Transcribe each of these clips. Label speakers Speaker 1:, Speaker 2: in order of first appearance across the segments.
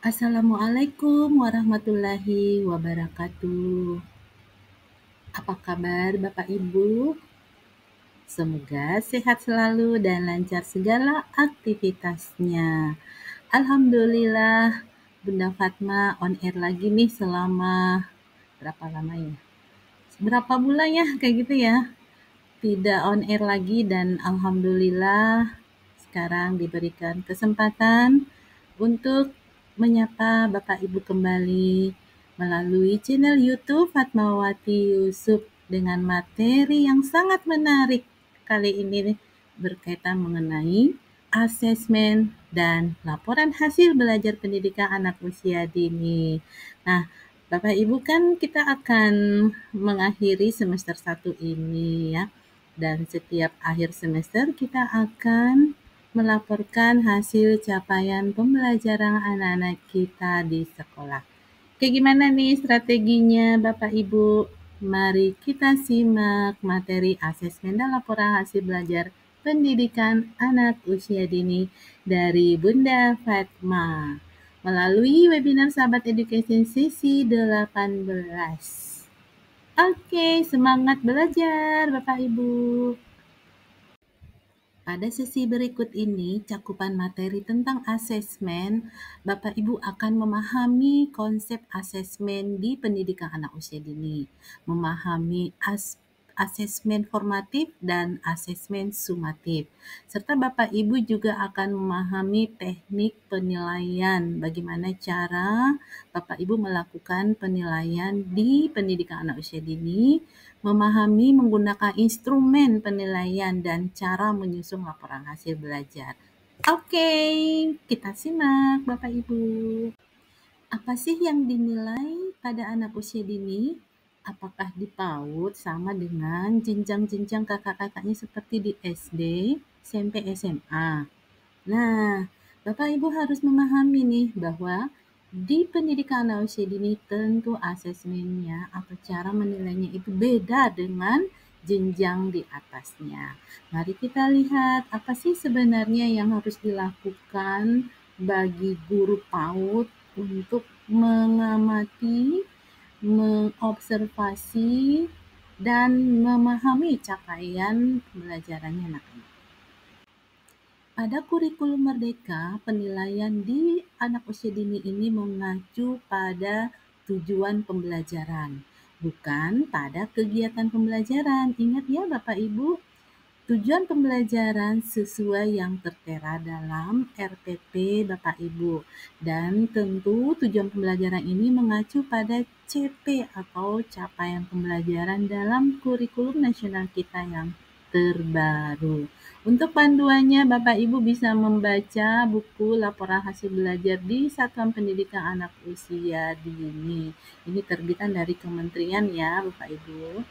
Speaker 1: Assalamualaikum warahmatullahi wabarakatuh. Apa kabar Bapak Ibu? Semoga sehat selalu dan lancar segala aktivitasnya. Alhamdulillah, Bunda Fatma on air lagi nih selama berapa lama ya? Berapa bulan ya kayak gitu ya? Tidak on air lagi dan alhamdulillah sekarang diberikan kesempatan untuk menyapa Bapak Ibu kembali melalui channel YouTube Fatmawati Yusuf dengan materi yang sangat menarik kali ini berkaitan mengenai asesmen dan laporan hasil belajar pendidikan anak usia dini. Nah, Bapak Ibu kan kita akan mengakhiri semester 1 ini ya. Dan setiap akhir semester kita akan melaporkan hasil capaian pembelajaran anak-anak kita di sekolah. Kayak gimana nih strateginya Bapak Ibu? Mari kita simak materi asesmen dan laporan hasil belajar pendidikan anak usia dini dari Bunda Fatma melalui webinar Sahabat Education sesi 18. Oke, semangat belajar Bapak Ibu. Pada sesi berikut ini, cakupan materi tentang asesmen, Bapak Ibu akan memahami konsep asesmen di pendidikan anak usia dini, memahami asesmen formatif dan asesmen sumatif, serta Bapak Ibu juga akan memahami teknik penilaian, bagaimana cara Bapak Ibu melakukan penilaian di pendidikan anak usia dini, memahami menggunakan instrumen penilaian dan cara menyusun laporan hasil belajar. Oke, kita simak Bapak Ibu. Apa sih yang dinilai pada anak usia dini? Apakah dipaut sama dengan jenjang-jenjang kakak-kakaknya seperti di SD, SMP, SMA? Nah, Bapak Ibu harus memahami nih bahwa di pendidikan anak usia dini tentu asesmennya atau cara menilainya itu beda dengan jenjang di atasnya. Mari kita lihat apa sih sebenarnya yang harus dilakukan bagi guru PAUD untuk mengamati, mengobservasi, dan memahami capaian pembelajarannya anak-anak. Pada kurikulum Merdeka, penilaian di anak usia dini ini mengacu pada tujuan pembelajaran, bukan pada kegiatan pembelajaran. Ingat ya Bapak Ibu, tujuan pembelajaran sesuai yang tertera dalam RPP Bapak Ibu. Dan tentu tujuan pembelajaran ini mengacu pada CP atau capaian pembelajaran dalam kurikulum nasional kita yang terbaru. Untuk panduannya, Bapak Ibu bisa membaca buku laporan hasil belajar di Satuan Pendidikan Anak Usia Dini. Ini terbitan dari Kementerian ya, Bapak Ibu.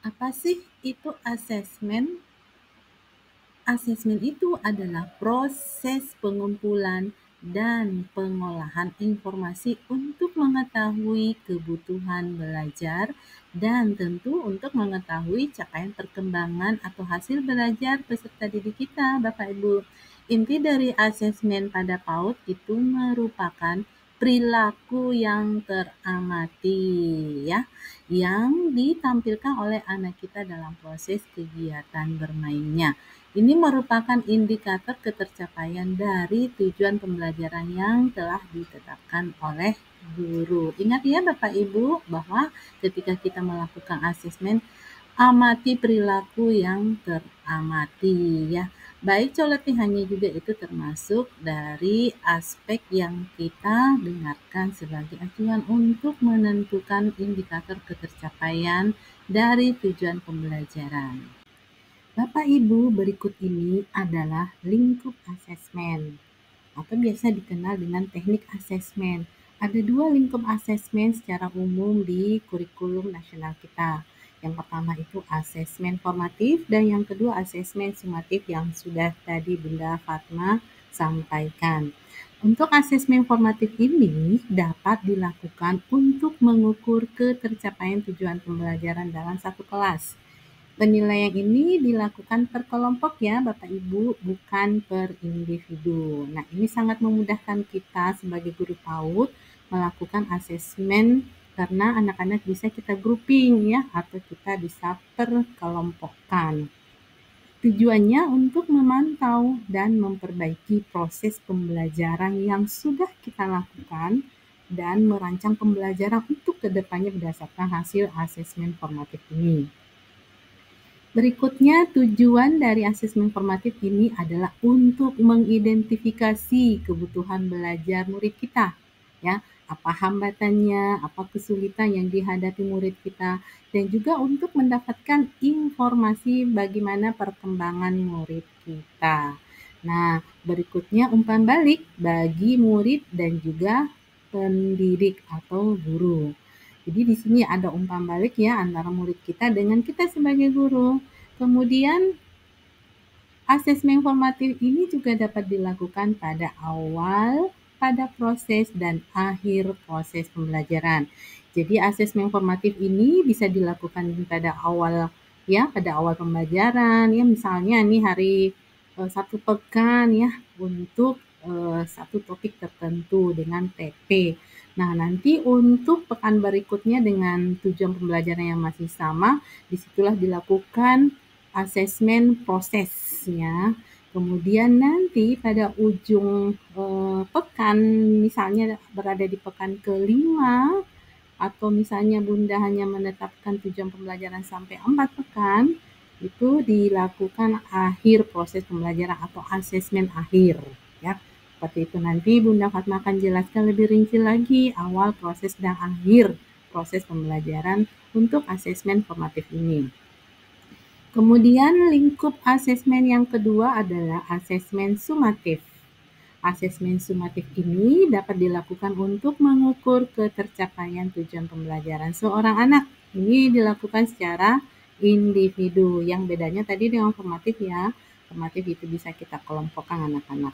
Speaker 1: Apa sih itu asesmen? Asesmen itu adalah proses pengumpulan dan pengolahan informasi untuk mengetahui kebutuhan belajar dan tentu untuk mengetahui capaian perkembangan atau hasil belajar peserta didik kita, Bapak Ibu. Inti dari asesmen pada PAUD itu merupakan perilaku yang teramati ya, yang ditampilkan oleh anak kita dalam proses kegiatan bermainnya. Ini merupakan indikator ketercapaian dari tujuan pembelajaran yang telah ditetapkan oleh guru. Ingat ya Bapak Ibu bahwa ketika kita melakukan asesmen, amati perilaku yang teramati ya. Baik coletihannya juga itu termasuk dari aspek yang kita dengarkan sebagai acuan untuk menentukan indikator ketercapaian dari tujuan pembelajaran. Bapak Ibu, berikut ini adalah lingkup asesmen atau biasa dikenal dengan teknik asesmen. Ada dua lingkup asesmen secara umum di kurikulum nasional kita. Yang pertama itu asesmen formatif dan yang kedua asesmen sumatif yang sudah tadi Bunda Fatma sampaikan. Untuk asesmen formatif ini dapat dilakukan untuk mengukur ketercapaian tujuan pembelajaran dalam satu kelas. Penilaian ini dilakukan per kelompok ya Bapak Ibu, bukan per individu. Nah, ini sangat memudahkan kita sebagai guru PAUD melakukan asesmen karena anak-anak bisa kita grouping ya, atau kita bisa perkelompokkan. Tujuannya untuk memantau dan memperbaiki proses pembelajaran yang sudah kita lakukan dan merancang pembelajaran untuk kedepannya berdasarkan hasil asesmen formatif ini. Berikutnya, tujuan dari asesmen formatif ini adalah untuk mengidentifikasi kebutuhan belajar murid kita, ya, apa hambatannya, apa kesulitan yang dihadapi murid kita, dan juga untuk mendapatkan informasi bagaimana perkembangan murid kita. Nah, berikutnya umpan balik bagi murid dan juga pendidik atau guru. Jadi di sini ada umpan balik ya antara murid kita dengan kita sebagai guru. Kemudian asesmen formatif ini juga dapat dilakukan pada awal, pada proses dan akhir proses pembelajaran. Jadi asesmen formatif ini bisa dilakukan pada awal ya, pada awal pembelajaran ya, misalnya nih hari satu pekan ya untuk satu topik tertentu dengan TP. Nah, nanti untuk pekan berikutnya dengan tujuan pembelajaran yang masih sama, disitulah dilakukan asesmen prosesnya. Kemudian nanti pada ujung pekan, misalnya berada di pekan kelima, atau misalnya Bunda hanya menetapkan tujuan pembelajaran sampai 4 pekan, itu dilakukan akhir proses pembelajaran atau asesmen akhir. Ya, seperti itu nanti Bunda Fatma akan jelaskan lebih rinci lagi awal proses dan akhir proses pembelajaran untuk asesmen formatif ini. Kemudian lingkup asesmen yang kedua adalah asesmen sumatif. Asesmen sumatif ini dapat dilakukan untuk mengukur ketercapaian tujuan pembelajaran seorang anak. Ini dilakukan secara individu. Yang bedanya tadi dengan formatif ya. Formatif itu bisa kita kelompokkan anak-anak.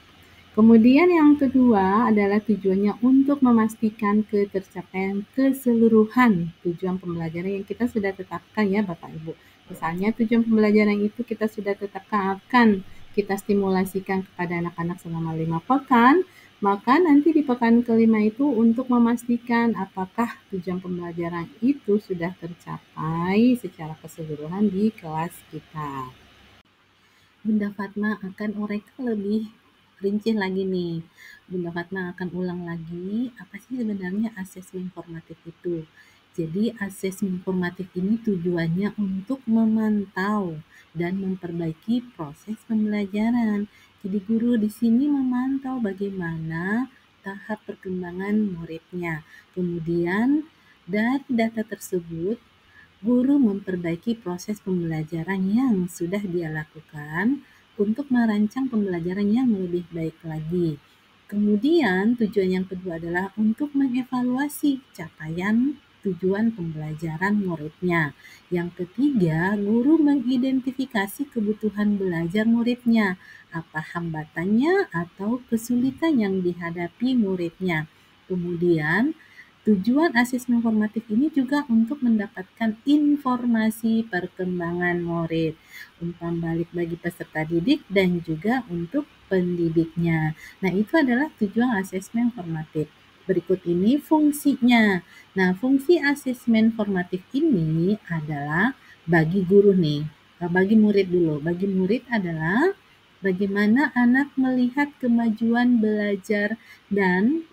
Speaker 1: Kemudian yang kedua adalah tujuannya untuk memastikan ketercapaian keseluruhan tujuan pembelajaran yang kita sudah tetapkan ya Bapak Ibu. Misalnya tujuan pembelajaran itu kita sudah tetapkan akan kita stimulasikan kepada anak-anak selama 5 pekan, maka nanti di pekan kelima itu untuk memastikan apakah tujuan pembelajaran itu sudah tercapai secara keseluruhan di kelas kita. Bunda Fatma akan uraikan lebih rinci lagi nih. Bunda Fatma akan ulang lagi apa sih sebenarnya asesmen formatif itu. Jadi asesmen formatif ini tujuannya untuk memantau dan memperbaiki proses pembelajaran. Jadi guru di sini memantau bagaimana tahap perkembangan muridnya. Kemudian dari data tersebut guru memperbaiki proses pembelajaran yang sudah dia lakukan untuk merancang pembelajaran yang lebih baik lagi. Kemudian tujuan yang kedua adalah untuk mengevaluasi capaian tujuan pembelajaran muridnya. Yang ketiga, guru mengidentifikasi kebutuhan belajar muridnya, apa hambatannya atau kesulitan yang dihadapi muridnya. Kemudian tujuan asesmen formatif ini juga untuk mendapatkan informasi perkembangan murid, umpan balik bagi peserta didik dan juga untuk pendidiknya. Nah, itu adalah tujuan asesmen formatif. Berikut ini fungsinya. Nah, fungsi asesmen formatif ini adalah bagi guru nih, bagi murid dulu. Bagi murid adalah bagaimana anak melihat kemajuan belajar dan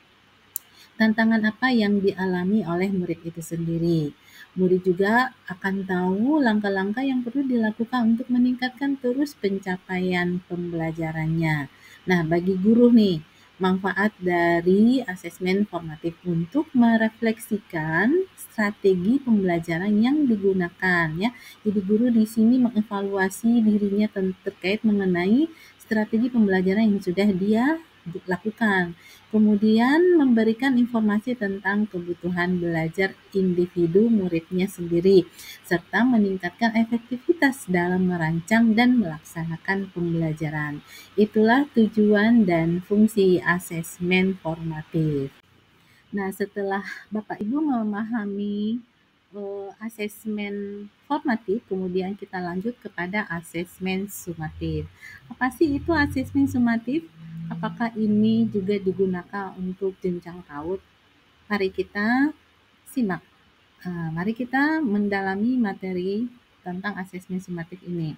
Speaker 1: tantangan apa yang dialami oleh murid itu sendiri. Murid juga akan tahu langkah-langkah yang perlu dilakukan untuk meningkatkan terus pencapaian pembelajarannya. Nah, bagi guru nih, manfaat dari asesmen formatif untuk merefleksikan strategi pembelajaran yang digunakan ya. Jadi guru di sini mengevaluasi dirinya terkait mengenai strategi pembelajaran yang sudah dia lakukan. Kemudian memberikan informasi tentang kebutuhan belajar individu muridnya sendiri, serta meningkatkan efektivitas dalam merancang dan melaksanakan pembelajaran. Itulah tujuan dan fungsi asesmen formatif. Nah, setelah Bapak Ibu memahami asesmen formatif, kemudian kita lanjut kepada asesmen sumatif. Apa sih itu asesmen sumatif? Apakah ini juga digunakan untuk jenjang PAUD? Mari kita simak. Mari kita mendalami materi tentang asesmen sumatif ini.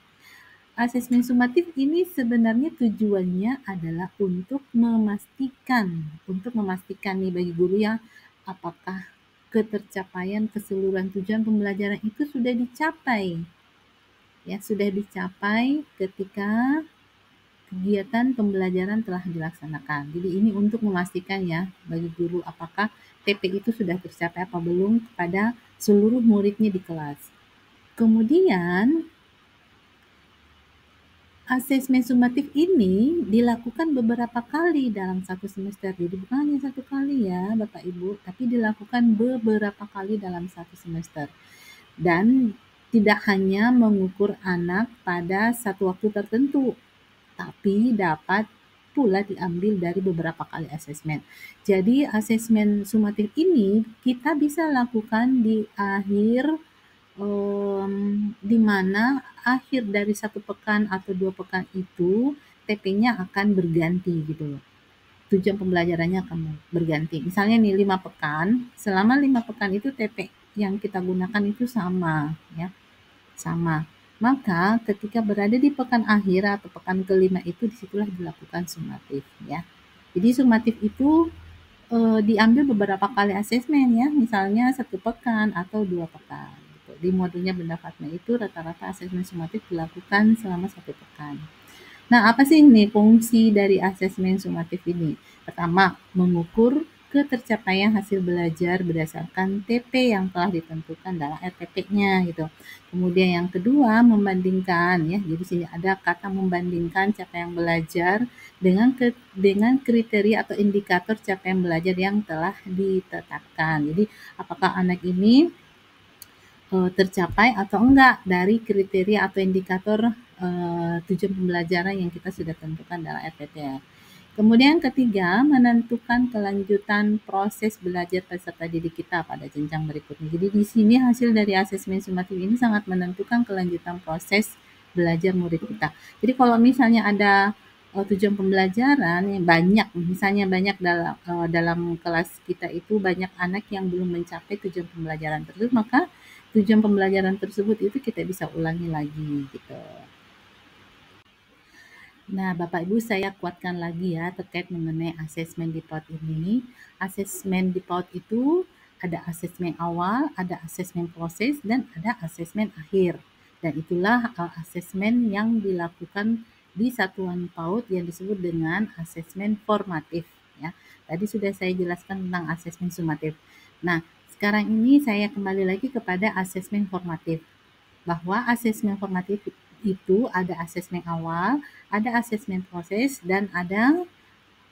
Speaker 1: Asesmen sumatif ini sebenarnya tujuannya adalah untuk memastikan nih bagi guru ya, apakah ketercapaian keseluruhan tujuan pembelajaran itu sudah dicapai. Ya, sudah dicapai ketika kegiatan pembelajaran telah dilaksanakan. Jadi ini untuk memastikan ya bagi guru apakah TP itu sudah tercapai apa belum kepada seluruh muridnya di kelas. Kemudian asesmen sumatif ini dilakukan beberapa kali dalam satu semester. Jadi bukan hanya satu kali ya Bapak Ibu, tapi dilakukan beberapa kali dalam satu semester. Dan tidak hanya mengukur anak pada satu waktu tertentu, tapi dapat pula diambil dari beberapa kali asesmen. Jadi asesmen sumatif ini kita bisa lakukan di akhir di mana akhir dari 1 pekan atau 2 pekan itu TP-nya akan berganti gitu loh. Tujuan pembelajarannya akan berganti. Misalnya nih 5 pekan, selama 5 pekan itu TP yang kita gunakan itu sama ya, sama. Maka ketika berada di pekan akhir atau pekan kelima itu disitulah dilakukan sumatif ya. Jadi sumatif itu diambil beberapa kali asesmen ya, misalnya 1 pekan atau 2 pekan. Di modulnya Benda Fatma itu rata-rata asesmen sumatif dilakukan selama 1 pekan. Nah, apa sih nih fungsi dari asesmen sumatif ini? Pertama, mengukur ketercapaian hasil belajar berdasarkan TP yang telah ditentukan dalam RPP-nya gitu. Kemudian yang kedua, membandingkan ya. Jadi sini ada kata membandingkan capaian belajar dengan kriteria atau indikator capaian belajar yang telah ditetapkan. Jadi apakah anak ini tercapai atau enggak dari kriteria atau indikator tujuan pembelajaran yang kita sudah tentukan dalam RPT. Kemudian ketiga, menentukan kelanjutan proses belajar peserta didik kita pada jenjang berikutnya. Jadi di sini hasil dari asesmen sumatif ini sangat menentukan kelanjutan proses belajar murid kita. Jadi kalau misalnya ada tujuan pembelajaran yang banyak, misalnya banyak dalam kelas kita itu banyak anak yang belum mencapai tujuan pembelajaran tersebut, maka tujuan pembelajaran tersebut itu kita bisa ulangi lagi gitu. Nah, Bapak Ibu saya kuatkan lagi ya terkait mengenai asesmen di PAUD ini. Asesmen di PAUD itu ada asesmen awal, ada asesmen proses, dan ada asesmen akhir. Dan itulah asesmen yang dilakukan di satuan PAUD yang disebut dengan asesmen formatif. Ya. Tadi sudah saya jelaskan tentang asesmen sumatif. Nah, sekarang ini saya kembali lagi kepada asesmen formatif. Bahwa asesmen formatif itu ada asesmen awal, ada asesmen proses, dan ada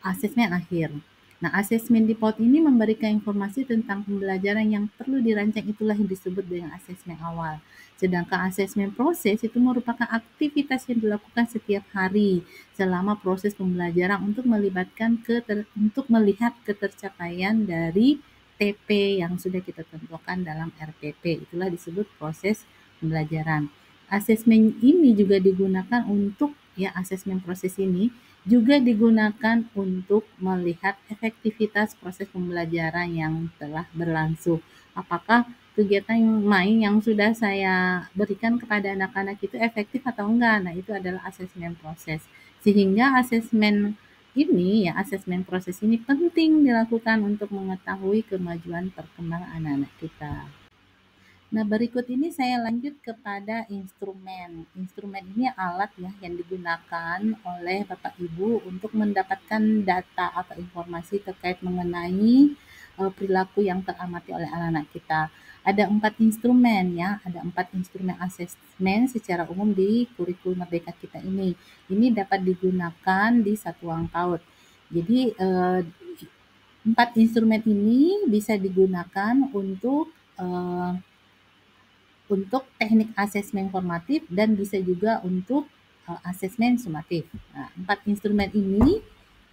Speaker 1: asesmen akhir. Nah, asesmen di PAUD ini memberikan informasi tentang pembelajaran yang perlu dirancang, itulah yang disebut dengan asesmen awal. Sedangkan asesmen proses itu merupakan aktivitas yang dilakukan setiap hari selama proses pembelajaran untuk untuk melihat ketercapaian dari TP yang sudah kita tentukan dalam RPP. Itulah disebut proses pembelajaran. Asesmen ini juga digunakan untuk asesmen proses ini juga digunakan untuk melihat efektivitas proses pembelajaran yang telah berlangsung. Apakah kegiatan main yang sudah saya berikan kepada anak-anak itu efektif atau enggak? Nah, itu adalah asesmen proses. Sehingga asesmen proses ini penting dilakukan untuk mengetahui kemajuan perkembangan anak-anak kita. Nah, berikut ini saya lanjut kepada instrumen. Instrumen ini alat yang digunakan oleh Bapak Ibu untuk mendapatkan data atau informasi terkait mengenai perilaku yang teramati oleh anak-anak kita. Ada 4 instrumen ada 4 instrumen asesmen secara umum di kurikulum Merdeka kita ini. Ini dapat digunakan di satuan PAUD. Jadi 4 instrumen ini bisa digunakan untuk teknik asesmen formatif dan bisa juga untuk asesmen sumatif. Nah, 4 instrumen ini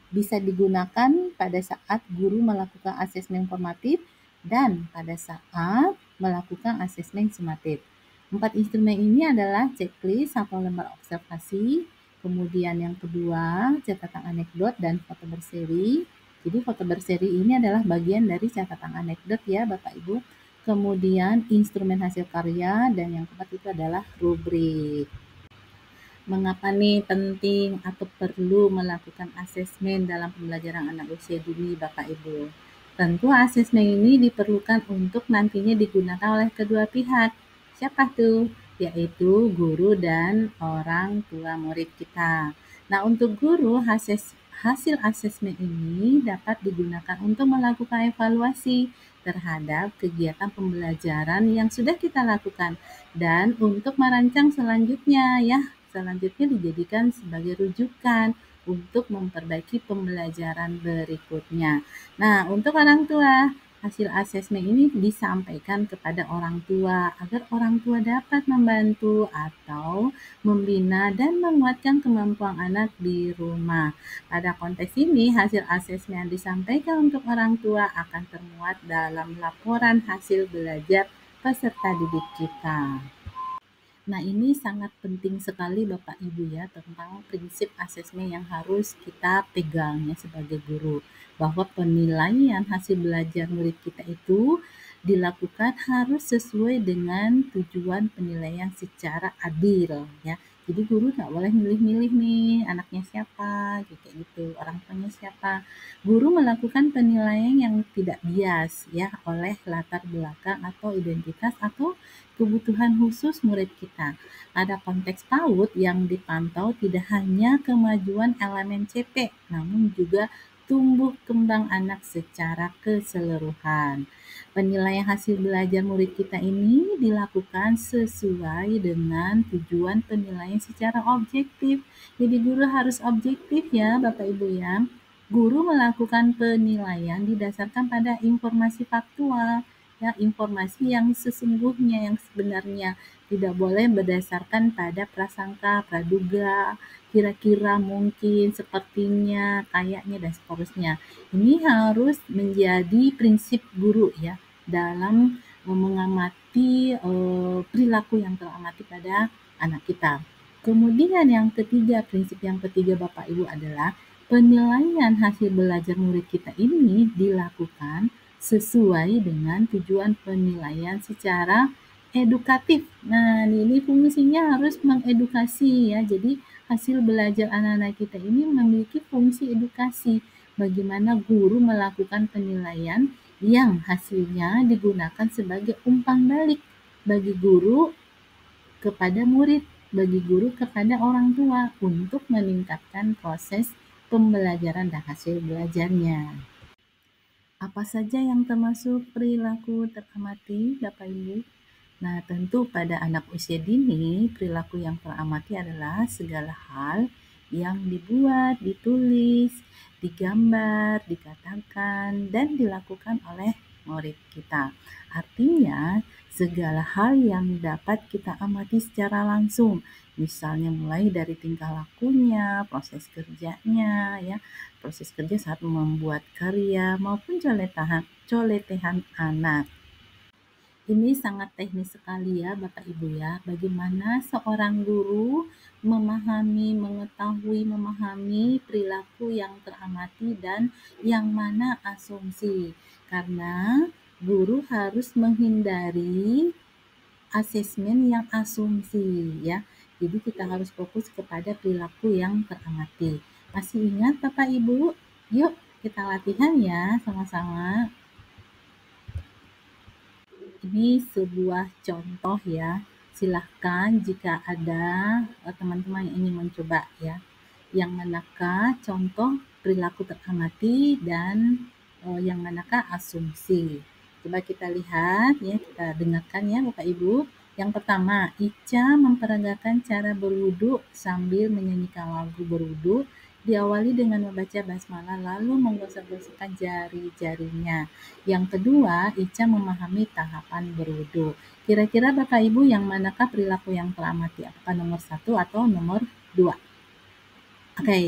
Speaker 1: bisa digunakan pada saat guru melakukan asesmen formatif dan pada saat melakukan asesmen sumatif. 4 instrumen ini adalah checklist atau lembar observasi, kemudian yang kedua catatan anekdot dan foto berseri. Jadi foto berseri ini adalah bagian dari catatan anekdot ya Bapak Ibu. Kemudian instrumen hasil karya dan yang keempat itu adalah rubrik. Mengapa nih penting atau perlu melakukan asesmen dalam pembelajaran anak usia dini Bapak Ibu? Tentu asesmen ini diperlukan untuk nantinya digunakan oleh kedua pihak. Siapa tuh? Yaitu guru dan orang tua murid kita. Nah, untuk guru, hasil asesmen ini dapat digunakan untuk melakukan evaluasi terhadap kegiatan pembelajaran yang sudah kita lakukan dan untuk merancang selanjutnya ya. Selanjutnya dijadikan sebagai rujukan untuk memperbaiki pembelajaran berikutnya. Nah, untuk orang tua, hasil asesmen ini disampaikan kepada orang tua agar orang tua dapat membantu atau membina dan menguatkan kemampuan anak di rumah. Pada konteks ini, hasil asesmen yang disampaikan untuk orang tua akan termuat dalam laporan hasil belajar peserta didik kita. Nah, ini sangat penting sekali Bapak Ibu ya tentang prinsip asesmen yang harus kita pegang ya sebagai guru. Bahwa penilaian hasil belajar murid kita itu dilakukan harus sesuai dengan tujuan penilaian secara adil ya. Jadi guru nggak boleh milih-milih nih anaknya siapa, kayak gitu, orang tuanya siapa. Guru melakukan penilaian yang tidak bias ya oleh latar belakang atau identitas atau kebutuhan khusus murid kita. Ada konteks PAUD yang dipantau tidak hanya kemajuan elemen CP, namun juga tumbuh kembang anak secara keseluruhan. Penilaian hasil belajar murid kita ini dilakukan sesuai dengan tujuan penilaian secara objektif. Jadi guru harus objektif ya Bapak Ibu ya. Guru melakukan penilaian didasarkan pada informasi faktual, ya informasi yang sesungguhnya, yang sebenarnya. Tidak boleh berdasarkan pada prasangka, praduga, kira-kira, mungkin, sepertinya, kayaknya, dan seterusnya. Ini harus menjadi prinsip guru ya dalam mengamati perilaku yang teramati pada anak kita. Kemudian yang ketiga, prinsip yang ketiga Bapak Ibu adalah penilaian hasil belajar murid kita ini dilakukan sesuai dengan tujuan penilaian secara edukatif. Nah, ini fungsinya harus mengedukasi ya. Jadi hasil belajar anak-anak kita ini memiliki fungsi edukasi. Bagaimana guru melakukan penilaian yang hasilnya digunakan sebagai umpan balik bagi guru kepada murid, bagi guru kepada orang tua untuk meningkatkan proses pembelajaran dan hasil belajarnya. Apa saja yang termasuk perilaku teramati, Bapak Ibu? Nah, tentu pada anak usia dini, perilaku yang teramati adalah segala hal yang dibuat, ditulis, digambar, dikatakan, dan dilakukan oleh murid kita. Artinya, segala hal yang dapat kita amati secara langsung, misalnya mulai dari tingkah lakunya, proses kerjanya, ya, proses kerja saat membuat karya maupun coletehan anak. Ini sangat teknis sekali ya Bapak Ibu ya, bagaimana seorang guru memahami perilaku yang teramati dan yang mana asumsi. Karena guru harus menghindari asesmen yang asumsi ya. Jadi kita harus fokus kepada perilaku yang teramati. Masih ingat Bapak Ibu? Yuk kita latihan ya sama-sama. Ini sebuah contoh ya. Silahkan jika ada teman-teman yang ingin mencoba ya. Yang manakah contoh perilaku teramati dan yang manakah asumsi. Coba kita lihat ya, kita dengarkan ya Bapak Ibu. Yang pertama, Ica memperagakan cara berwudu sambil menyanyikan lagu berwudu. Diawali dengan membaca basmalah lalu menggosok-gosokkan jari-jarinya. Yang kedua, Ica memahami tahapan berwudu. Kira-kira Bapak Ibu yang manakah perilaku yang teramati? Apakah nomor 1 atau nomor 2? Oke,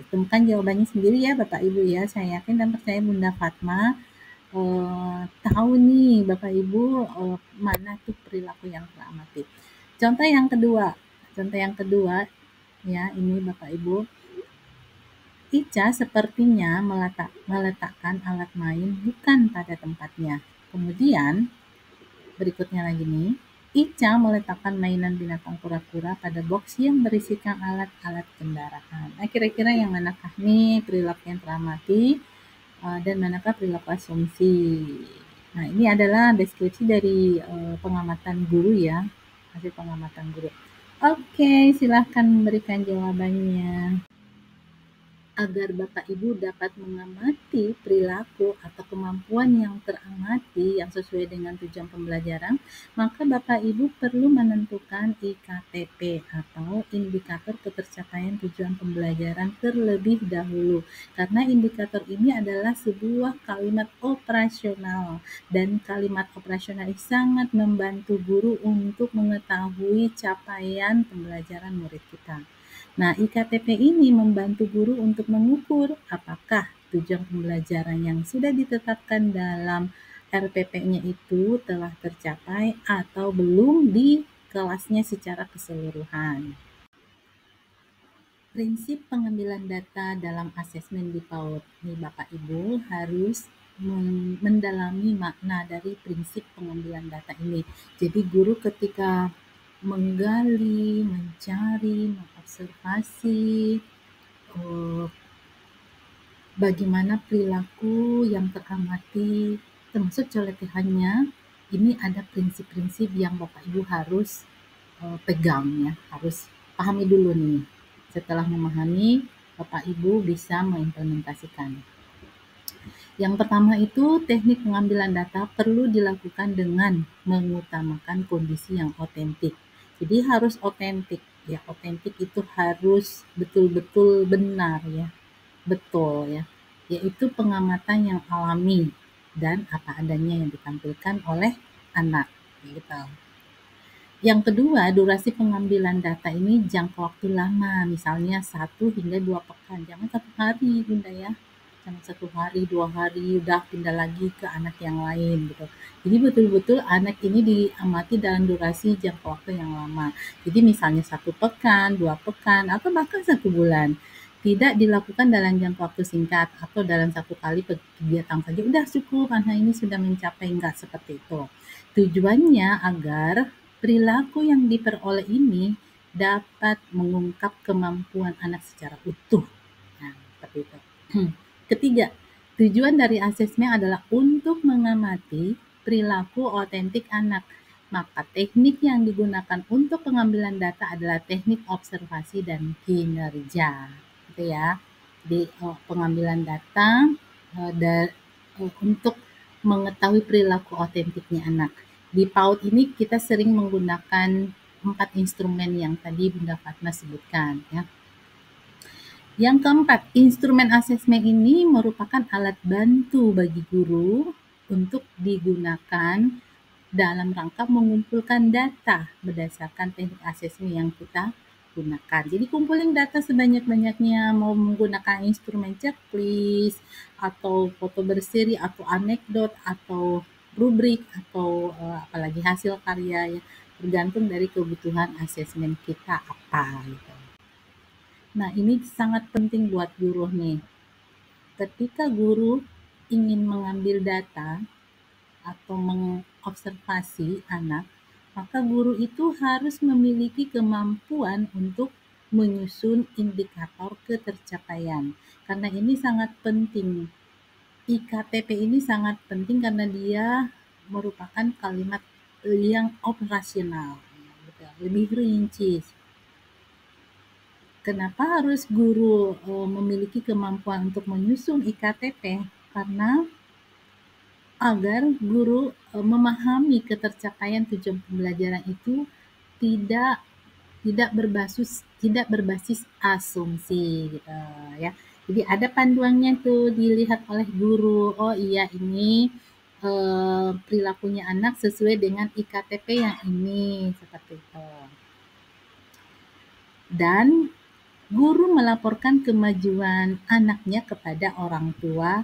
Speaker 1: temukan jawabannya sendiri ya Bapak Ibu ya. Saya yakin dan percaya Bunda Fatma tahu nih Bapak Ibu mana tuh perilaku yang teramati. Contoh yang kedua ya ini Bapak Ibu. Ica sepertinya meletakkan alat main bukan pada tempatnya. Kemudian berikutnya lagi nih, Ica meletakkan mainan binatang kura-kura pada box yang berisikan alat-alat kendaraan. Nah, kira-kira yang manakah nih perilaku yang teramati dan manakah perilaku asumsi? Nah, ini adalah deskripsi dari pengamatan guru ya, hasil pengamatan guru. Oke, silahkan memberikan jawabannya. Agar Bapak Ibu dapat mengamati perilaku atau kemampuan yang teramati yang sesuai dengan tujuan pembelajaran, maka Bapak Ibu perlu menentukan IKTP atau indikator ketercapaian tujuan pembelajaran terlebih dahulu. Karena indikator ini adalah sebuah kalimat operasional dan kalimat operasional ini sangat membantu guru untuk mengetahui capaian pembelajaran murid kita. Nah, IKTP ini membantu guru untuk mengukur apakah tujuan pembelajaran yang sudah ditetapkan dalam RPP-nya itu telah tercapai atau belum di kelasnya secara keseluruhan. Prinsip pengambilan data dalam asesmen di PAUD. Nih Bapak Ibu harus mendalami makna dari prinsip pengambilan data ini. Jadi guru ketika menggali, mencari, mengobservasi bagaimana perilaku yang teramati, termasuk coletehannya, ini ada prinsip-prinsip yang Bapak Ibu harus pegang ya, harus pahami dulu nih. Setelah memahami, Bapak Ibu bisa mengimplementasikan. Yang pertama itu teknik pengambilan data perlu dilakukan dengan mengutamakan kondisi yang otentik. Jadi harus otentik ya, otentik itu harus betul-betul benar ya, betul ya, yaitu pengamatan yang alami dan apa adanya yang ditampilkan oleh anak gitu. Yang kedua, durasi pengambilan data ini jangka waktu lama, misalnya 1 hingga 2 pekan, jangan 1 hari Bunda ya. Jangan 1 hari, 2 hari, udah pindah lagi ke anak yang lain gitu. Jadi betul-betul anak ini diamati dalam durasi jangka waktu yang lama. Jadi misalnya 1 pekan, 2 pekan, atau bahkan 1 bulan. Tidak dilakukan dalam jangka waktu singkat atau dalam 1 kali kegiatan saja. Udah cukup, anak ini sudah mencapai, enggak seperti itu. Tujuannya agar perilaku yang diperoleh ini dapat mengungkap kemampuan anak secara utuh. Nah, seperti itu. Ketiga, tujuan dari asesmen adalah untuk mengamati perilaku otentik anak. Maka teknik yang digunakan untuk pengambilan data adalah teknik observasi dan kinerja. Gitu ya. Jadi pengambilan data untuk mengetahui perilaku otentiknya anak. Di PAUD ini kita sering menggunakan 4 instrumen yang tadi Bunda Fatma sebutkan ya. Yang keempat, instrumen asesmen ini merupakan alat bantu bagi guru untuk digunakan dalam rangka mengumpulkan data berdasarkan teknik asesmen yang kita gunakan. Jadi kumpulin data sebanyak-banyaknya, mau menggunakan instrumen checklist, atau foto berseri, atau anekdot, atau rubrik, atau apalagi hasil karya ya, tergantung dari kebutuhan asesmen kita apa gitu. Nah, ini sangat penting buat guru nih. Ketika guru ingin mengambil data atau mengobservasi anak, maka guru itu harus memiliki kemampuan untuk menyusun indikator ketercapaian. Karena ini sangat penting. IKTP ini sangat penting karena dia merupakan kalimat yang operasional, lebih rinci. Kenapa harus guru memiliki kemampuan untuk menyusun IKTP? Karena agar guru memahami ketercapaian tujuan pembelajaran itu tidak berbasis asumsi gitu ya. Jadi ada panduannya tuh dilihat oleh guru. Oh iya ini perilakunya anak sesuai dengan IKTP yang ini seperti itu. Dan guru melaporkan kemajuan anaknya kepada orang tua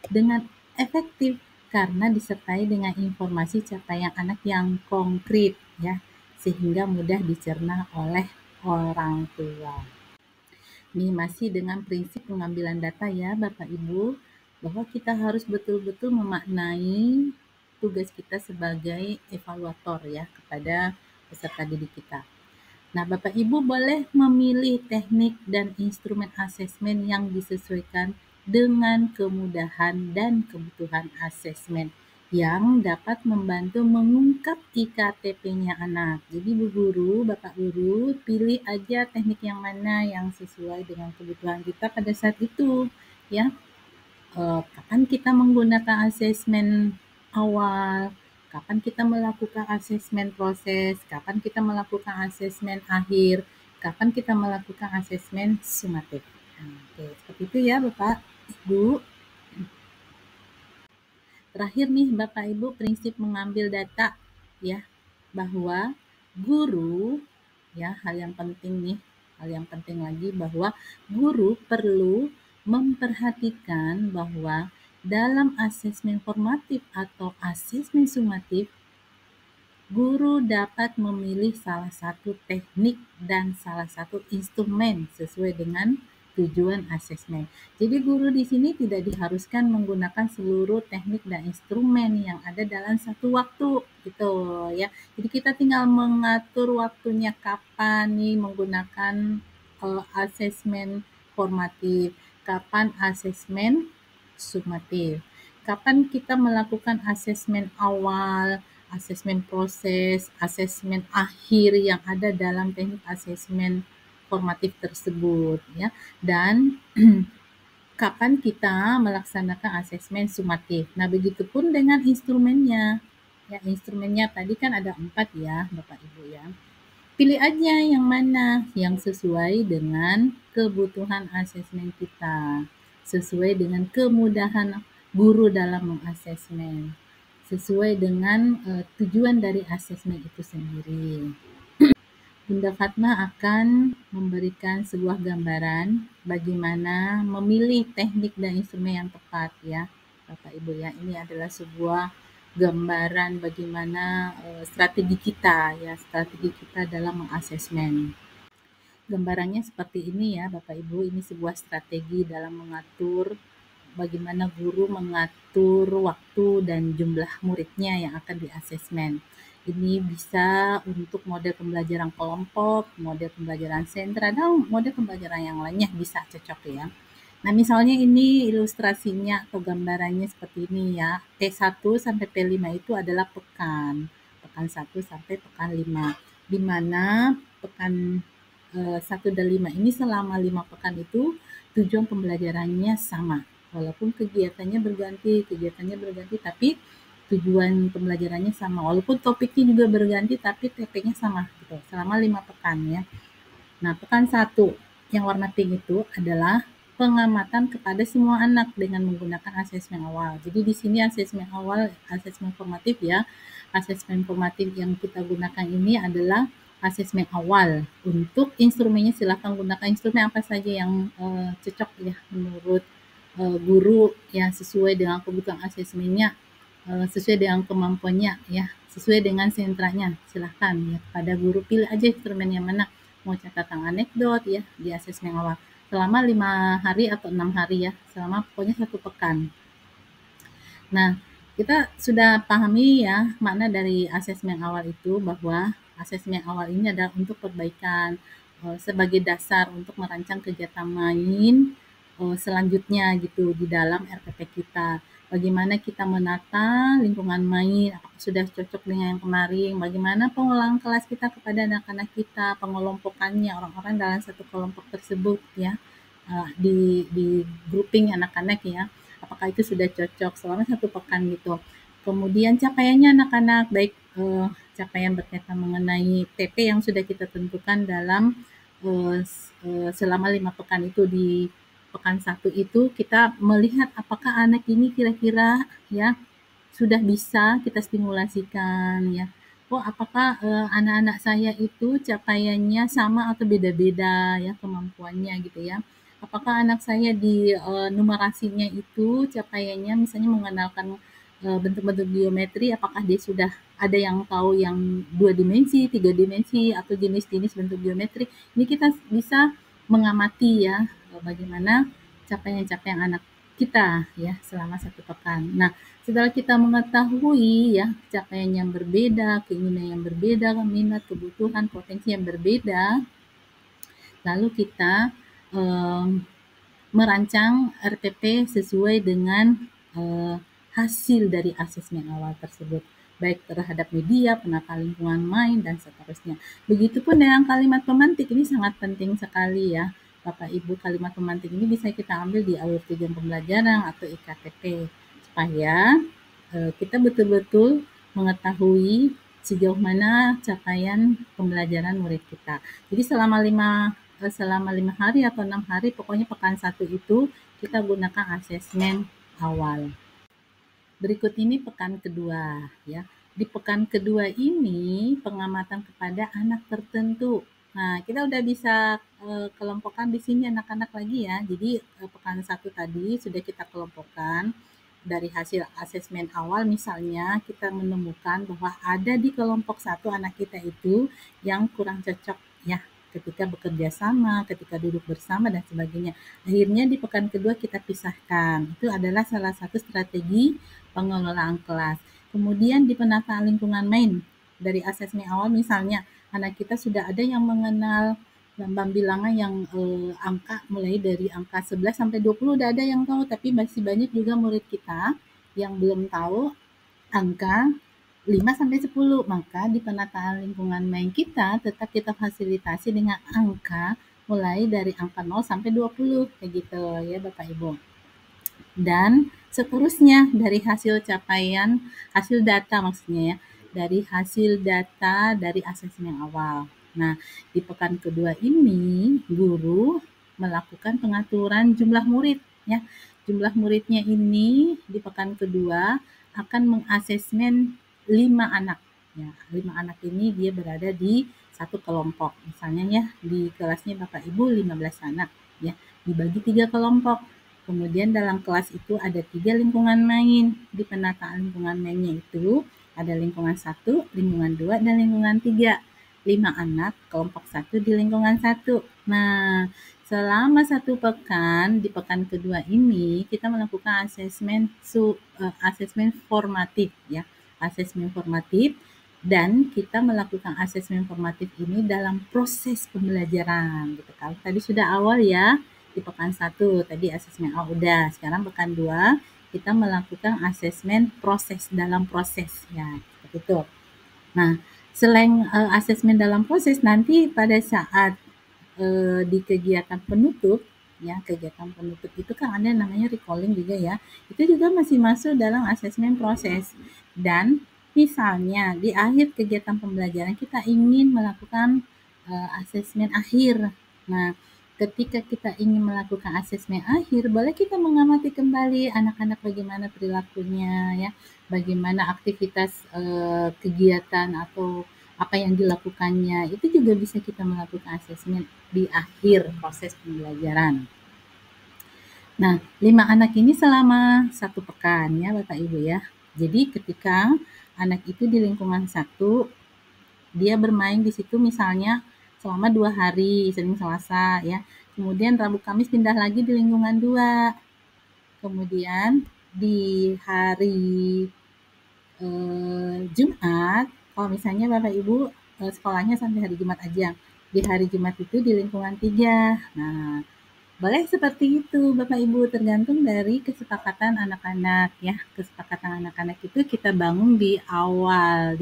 Speaker 1: dengan efektif karena disertai dengan informasi capaian anak yang konkret ya, sehingga mudah dicerna oleh orang tua. Ini masih dengan prinsip pengambilan data ya Bapak Ibu, bahwa kita harus betul-betul memaknai tugas kita sebagai evaluator ya kepada peserta didik kita. Nah, Bapak Ibu boleh memilih teknik dan instrumen asesmen yang disesuaikan dengan kemudahan dan kebutuhan asesmen yang dapat membantu mengungkap IKTP-nya anak. Jadi Bu Guru, Bapak Guru, pilih aja teknik yang mana yang sesuai dengan kebutuhan kita pada saat itu, ya. Kapan kita menggunakan asesmen awal, kapan kita melakukan asesmen proses, kapan kita melakukan asesmen akhir, kapan kita melakukan asesmen sumatif. Oke, seperti itu ya Bapak, Ibu. Terakhir nih Bapak Ibu, prinsip mengambil data ya, bahwa guru ya, hal yang penting lagi bahwa guru perlu memperhatikan bahwa dalam asesmen formatif atau asesmen sumatif, guru dapat memilih salah satu teknik dan salah satu instrumen sesuai dengan tujuan asesmen. Jadi guru di sini tidak diharuskan menggunakan seluruh teknik dan instrumen yang ada dalam satu waktu gitu ya. Jadi kita tinggal mengatur waktunya kapan nih menggunakan asesmen formatif, kapan asesmen sumatif. Kapan kita melakukan asesmen awal, asesmen proses, asesmen akhir yang ada dalam teknik asesmen formatif tersebut ya. Dan kapan kita melaksanakan asesmen sumatif. Nah, begitupun dengan instrumennya. Ya, instrumennya tadi kan ada 4 ya, Bapak Ibu ya. Pilih aja yang mana yang sesuai dengan kebutuhan asesmen kita, sesuai dengan kemudahan guru dalam mengasesmen, sesuai dengan tujuan dari asesmen itu sendiri. Bunda Fatma akan memberikan sebuah gambaran bagaimana memilih teknik dan instrumen yang tepat ya, Bapak Ibu ya. Ini adalah sebuah gambaran bagaimana strategi kita dalam mengasesmen. Gambarannya seperti ini ya Bapak Ibu, ini sebuah strategi dalam mengatur bagaimana guru mengatur waktu dan jumlah muridnya yang akan diasesmen. Ini bisa untuk model pembelajaran kelompok, model pembelajaran sentra, dan model pembelajaran yang lainnya bisa cocok ya. Nah, misalnya ini ilustrasinya atau gambarannya seperti ini ya. P1 sampai P5 itu adalah pekan. Pekan 1 sampai pekan 5. Di mana pekan 1 dan 5 ini selama 5 pekan itu tujuan pembelajarannya sama. Walaupun kegiatannya berganti, tapi tujuan pembelajarannya sama. Walaupun topiknya juga berganti, tapi TP-nya sama gitu. Selama 5 pekan ya. Nah, pekan 1 yang warna pink itu adalah pengamatan kepada semua anak dengan menggunakan asesmen awal. Jadi di sini asesmen awal, asesmen formatif ya. Asesmen formatif yang kita gunakan ini adalah asesmen awal. Untuk instrumennya silakan gunakan instrumen apa saja yang cocok ya menurut guru yang sesuai dengan kebutuhan asesmennya, sesuai dengan kemampuannya ya, sesuai dengan sentranya. Silakan ya pada guru pilih aja instrumen yang mana, mau catatan anekdot ya di asesmen awal selama 5 hari atau 6 hari ya, selama pokoknya 1 pekan. Nah, kita sudah pahami ya makna dari asesmen awal itu, bahwa asesmen awal ini adalah untuk perbaikan sebagai dasar untuk merancang kegiatan main selanjutnya gitu di dalam RPP kita. Bagaimana kita menata lingkungan main, apakah sudah cocok dengan yang kemarin, bagaimana pengolahan kelas kita kepada anak-anak kita, pengelompokannya orang-orang dalam satu kelompok tersebut ya, di grouping anak-anak ya, apakah itu sudah cocok selama 1 pekan gitu. Kemudian capaiannya anak-anak, baik capaian berkaitan mengenai TP yang sudah kita tentukan dalam selama 5 pekan itu. Di pekan 1 itu kita melihat apakah anak ini kira-kira ya sudah bisa kita stimulasikan ya. Oh, apakah anak-anak saya itu capaiannya sama atau beda-beda ya kemampuannya gitu ya. Apakah anak saya di numerasinya itu capaiannya misalnya mengenalkan bentuk-bentuk geometri, apakah dia sudah ada yang tahu yang 2 dimensi, 3 dimensi, atau jenis-jenis bentuk geometri. Ini kita bisa mengamati ya, bagaimana capaian-capaian anak kita ya selama 1 pekan. Nah, setelah kita mengetahui ya capaian yang berbeda, keinginan yang berbeda, minat, kebutuhan, potensi yang berbeda, lalu kita merancang RPP sesuai dengan hasil dari asesmen awal tersebut, baik terhadap media, penata lingkungan main, dan seterusnya. Begitupun dengan kalimat pemantik, ini sangat penting sekali ya. Bapak Ibu, kalimat pemantik ini bisa kita ambil di alur tujuan pembelajaran atau IKTP, supaya kita betul-betul mengetahui sejauh mana capaian pembelajaran murid kita. Jadi selama 5 hari atau 6 hari, pokoknya pekan 1 itu kita gunakan asesmen awal. Berikut ini pekan kedua ya. Di pekan kedua ini pengamatan kepada anak tertentu. Nah, kita udah bisa kelompokkan di sini anak-anak lagi ya. Jadi pekan 1 tadi sudah kita kelompokkan dari hasil asesmen awal, misalnya kita menemukan bahwa ada di kelompok 1 anak kita itu yang kurang cocok ya ketika bekerja sama, ketika duduk bersama dan sebagainya. Akhirnya di pekan kedua kita pisahkan. Itu adalah salah satu strategi pengelolaan kelas. Kemudian di penataan lingkungan main, dari asesmen awal misalnya anak kita sudah ada yang mengenal lambang bilangan yang angka mulai dari angka 11 sampai 20 udah ada yang tahu, tapi masih banyak juga murid kita yang belum tahu angka 5 sampai 10. Maka di penataan lingkungan main kita tetap kita fasilitasi dengan angka mulai dari angka 0 sampai 20 kayak gitu ya Bapak Ibu. Dan seterusnya dari hasil data maksudnya ya, dari hasil data dari asesmen awal. Nah, di pekan kedua ini guru melakukan pengaturan jumlah murid ya. Jumlah muridnya ini di pekan kedua akan mengasesmen 5 anak ya. 5 anak ini dia berada di satu kelompok. Misalnya ya di kelasnya Bapak Ibu 15 anak ya, dibagi 3 kelompok. Kemudian dalam kelas itu ada 3 lingkungan main. Di penataan lingkungan mainnya itu ada lingkungan 1, lingkungan 2, dan lingkungan 3. 5 anak kelompok 1 di lingkungan 1. Nah, selama 1 pekan, di pekan kedua ini kita melakukan asesmen formatif ya. Asesmen formatif, dan kita melakukan asesmen formatif ini dalam proses pembelajaran gitu. Kalau tadi sudah awal ya, di pekan 1 tadi asesmen awal udah. Sekarang pekan 2 kita melakukan asesmen dalam proses ya, seperti itu. Nah, selain asesmen dalam proses, nanti pada saat di kegiatan penutup ya, kegiatan penutup itu kan ada namanya recalling juga ya. Itu juga masih masuk dalam asesmen proses. Dan misalnya di akhir kegiatan pembelajaran kita ingin melakukan asesmen akhir. Nah, ketika kita ingin melakukan asesmen akhir, boleh kita mengamati kembali anak-anak bagaimana perilakunya ya, bagaimana aktivitas kegiatan atau apa yang dilakukannya. Itu juga bisa kita melakukan asesmen di akhir proses pembelajaran. Nah, 5 anak ini selama 1 pekan ya Bapak Ibu ya. Jadi ketika anak itu di lingkungan 1, dia bermain di situ misalnya selama 2 hari, Senin Selasa ya. Kemudian Rabu Kamis pindah lagi di lingkungan 2. Kemudian di hari Jumat, kalau misalnya Bapak Ibu sekolahnya sampai hari Jumat aja. Di hari Jumat itu di lingkungan 3. Nah, boleh seperti itu Bapak Ibu, tergantung dari kesepakatan anak-anak ya. Kesepakatan anak-anak itu kita bangun di awal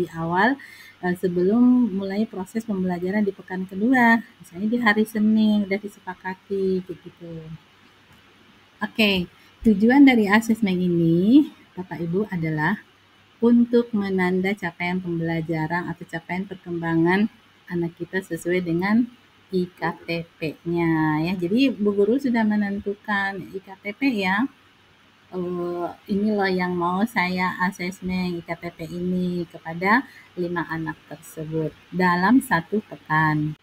Speaker 1: sebelum mulai proses pembelajaran di pekan kedua. Misalnya di hari Senin udah disepakati gitu. Oke, tujuan dari asesmen ini Bapak Ibu adalah untuk menanda capaian pembelajaran atau capaian perkembangan anak kita sesuai dengan IKTP-nya ya. Jadi Bu Guru sudah menentukan IKTP ya. Ini loh yang mau saya asesmen IKTP ini kepada 5 anak tersebut dalam 1 pekan.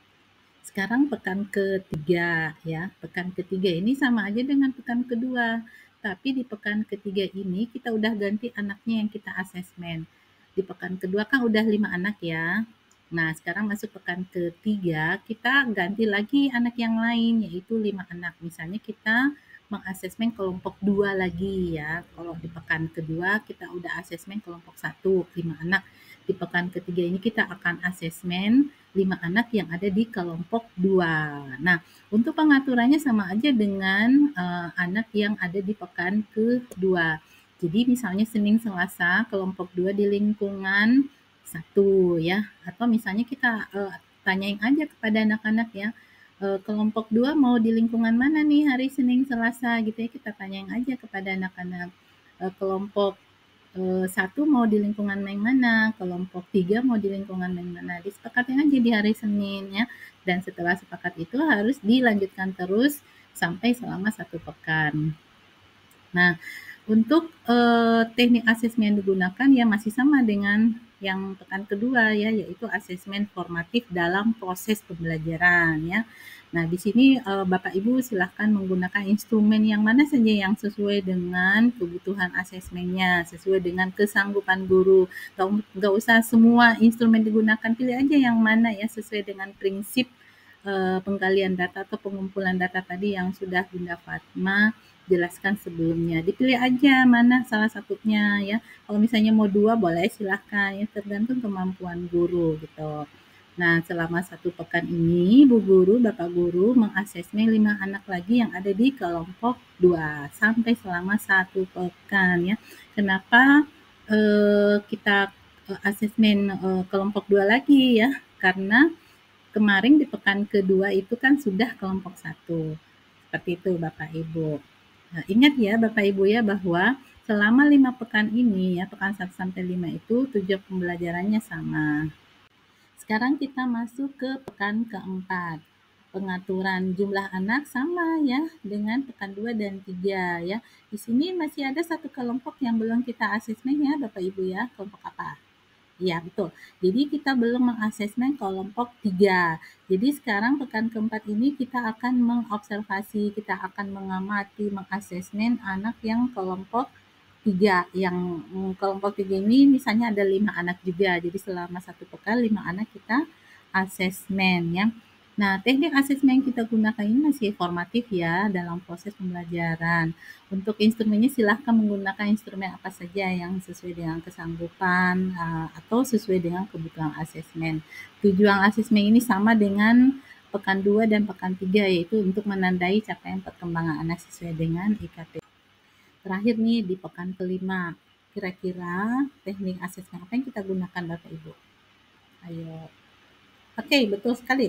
Speaker 1: Sekarang pekan ketiga ya. Pekan ketiga ini sama aja dengan pekan kedua. Tapi di pekan ketiga ini kita udah ganti anaknya yang kita asesmen. Di pekan kedua kan udah 5 anak ya. Nah, sekarang masuk pekan ketiga, kita ganti lagi anak yang lain, yaitu 5 anak. Misalnya kita mengasesmen kelompok 2 lagi ya. Kalau di pekan kedua kita udah asesmen kelompok 1, 5 anak. Di pekan ketiga ini kita akan asesmen 5 anak yang ada di kelompok 2. Nah, untuk pengaturannya sama aja dengan anak yang ada di pekan kedua. Jadi misalnya Senin Selasa kelompok 2 di lingkungan 1 ya. Atau misalnya kita tanyain aja kepada anak-anak ya. Kelompok 2 mau di lingkungan mana nih hari Senin Selasa gitu ya. Kita tanyain aja kepada anak-anak. Kelompok 1 mau di lingkungan yang mana, kelompok 3 mau di lingkungan yang mana. Disepakatin aja di hari Senin ya. Dan setelah sepakat itu harus dilanjutkan terus sampai selama 1 pekan. Nah, untuk teknik asesmen yang digunakan ya masih sama dengan yang pekan kedua ya, yaitu asesmen formatif dalam proses pembelajaran ya. Nah, di sini Bapak Ibu silahkan menggunakan instrumen yang mana saja yang sesuai dengan kebutuhan asesmennya, sesuai dengan kesanggupan guru. Nggak usah semua instrumen digunakan, pilih aja yang mana ya sesuai dengan prinsip penggalian data atau pengumpulan data tadi yang sudah Bunda Fatma jelaskan sebelumnya. Dipilih aja mana salah satunya ya. Kalau misalnya mau 2 boleh silahkan ya, tergantung kemampuan guru gitu. Nah, selama 1 pekan ini Bu Guru, Bapak Guru mengasesmen 5 anak lagi yang ada di kelompok 2 sampai selama 1 pekan ya. Kenapa kita asesmen kelompok 2 lagi ya? Karena kemarin di pekan kedua itu kan sudah kelompok 1. Seperti itu Bapak Ibu. Nah, ingat ya Bapak Ibu ya bahwa selama 5 pekan ini ya, pekan 1 sampai 5 itu tujuan pembelajarannya sama. Sekarang kita masuk ke pekan keempat. Pengaturan jumlah anak sama ya dengan pekan 2 dan 3 ya. Di sini masih ada satu kelompok yang belum kita asesmen ya Bapak Ibu ya. Kelompok apa? Iya, betul. Jadi kita belum mengasesmen kelompok 3. Jadi sekarang pekan keempat ini kita akan mengobservasi, kita akan mengamati, mengasesmen anak yang kelompok 3. Yang kelompok 3 ini misalnya ada 5 anak juga. Jadi selama 1 pekan 5 anak kita asesmen ya. Nah, teknik asesmen yang kita gunakan ini masih formatif ya dalam proses pembelajaran. Untuk instrumennya silahkan menggunakan instrumen apa saja yang sesuai dengan kesanggupan atau sesuai dengan kebutuhan asesmen. Tujuan asesmen ini sama dengan pekan 2 dan pekan 3 yaitu untuk menandai capaian perkembangan anak sesuai dengan IKT. Terakhir nih di pekan kelima, kira-kira teknik asesmen apa yang kita gunakan Bapak Ibu? Ayo. Oke, betul sekali.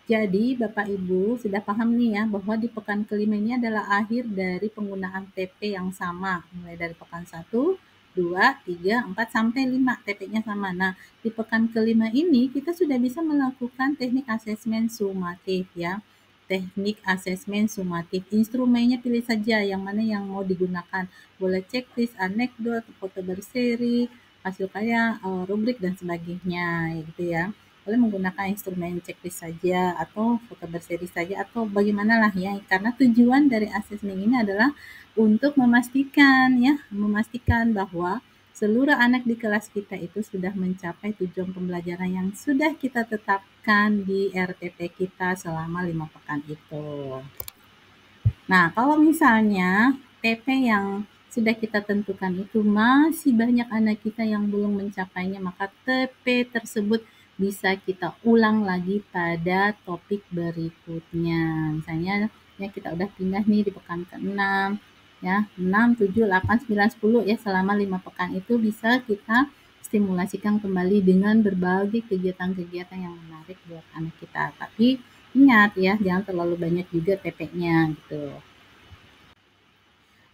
Speaker 1: Jadi Bapak Ibu sudah paham nih ya bahwa di pekan kelima ini adalah akhir dari penggunaan TP yang sama. Mulai dari pekan 1, 2, 3, 4, sampai 5 TP-nya sama. Nah, di pekan kelima ini kita sudah bisa melakukan teknik asesmen sumatif ya. Teknik asesmen sumatif. Instrumennya pilih saja yang mana yang mau digunakan. Boleh checklist, anekdot, foto berseri, hasil karya, rubrik, dan sebagainya gitu ya. Boleh menggunakan instrumen checklist saja atau foto berseri saja atau bagimanalah ya, karena tujuan dari asesmen ini adalah untuk memastikan bahwa seluruh anak di kelas kita itu sudah mencapai tujuan pembelajaran yang sudah kita tetapkan di RTP kita selama 5 pekan itu. Nah, kalau misalnya TP yang sudah kita tentukan itu masih banyak anak kita yang belum mencapainya, maka TP tersebut bisa kita ulang lagi pada topik berikutnya. Misalnya ya kita udah pindah nih di pekan ke-6 ya, 6, 7, 8, 9, 10 ya, selama 5 pekan itu bisa kita stimulasikan kembali dengan berbagai kegiatan-kegiatan yang menarik buat anak kita. Tapi ingat ya, jangan terlalu banyak juga TP-nya gitu.